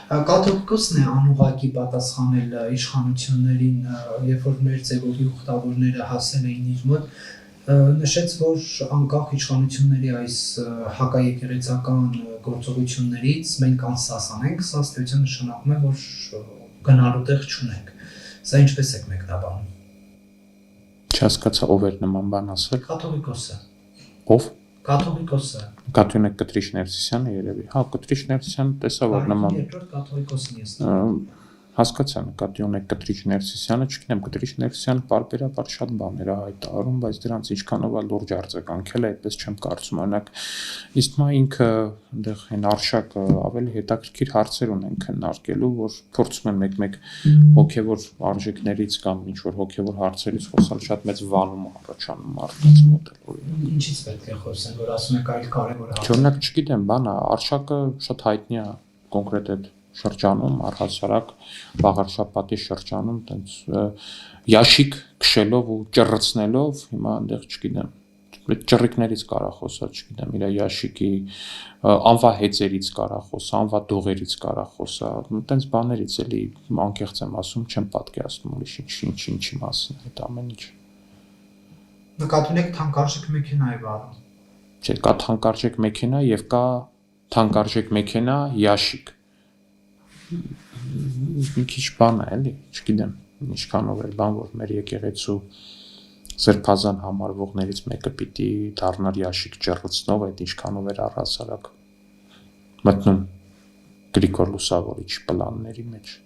Կաթողիկոսն է անուղղակի պատասխանել իշխանություններին, երբ որ մեր ձևովի ուխտավորները հասել էին իր մոտ, նշեց, որ անկախ իշխանությունների այս հակաեկեղեցական գործողություններից մենք անսասանենք, սա ըստ էության նշանակում է, որ գնալու տեղ չունենք։ Սա ինչպես եք մեկնաբանում։ Չհասկացա, ով էր նման բան ասել։ Կաթողիկոսը։ Ով։ Կաթողիկոսը։ Կաթյունե Կտրիշ Ներսիսյանը երևի։ Հա, Կտրիշ Ներսիսյանը տեսա, որ նման։ Երկրորդ կաթողիկոսն ես։ Հասկացա, Կաթյունե Կտրիշ Ներսիսյանը, չգիտեմ, Կտրիշ Ներսիսյանը պարբերաբար շատ բաներ է հայտարարում, բայց դրանց ինչքանով է լուրջ արձագանքել է, այդպես չեմ կարծում։ Օրինակ, իստմա ինքը այնտեղ այն Արշակը ավելի հետաքրքիր հարցեր ունեն քննարկելու, որ փորձում են մեկ-մեկ հոգևոր արժեքներից կամ ինչ-որ հոգևոր հարցերից խոսալ, շատ մեծ վանում առաջանում մարդկանց մոտ։ Ինչից պետք է խոսեն, որ ասում եք այլ կարևոր հարց։ Օրինակ, չգիտեմ, բանը Արշակը շատ հայտնի է կոնկրետ այդ շրջանում, առհասարակ Վաղարշապատի շրջանում, տենց յաշիկ քշելով ու ճռռցնելով, հիմա այնտեղ չգիտեմ, այդ ճռռիկներից կարա խոսա, չգիտեմ, իր յաշիկի անվահեծերից կարա խոսա, անվադողերից կարա խոսա, տենց բաներից էլի անկեղծ եմ ասում, չեմ պատկերացնում ուրիշ ինչի մասին այդ ամեն ինչ։ Նկատի ունեք թանկարժեք մեքենա է վարում։ Չէ, կա թանկարժեք մեքենա եւ կա թանկարժեք մեքենա յաշիկ։ Մի քիչ բան է, էլի, չգիտեմ, ինչքանով է բան, որ մեր եկեղեցու սրբազան համարվողներից մեկը պիտի դառնար յաշիկ ճռռցնող, այդ ինչքանով էր առհասարակ մտնում Գրիգոր Լուսավորիչի պլանների մեջ։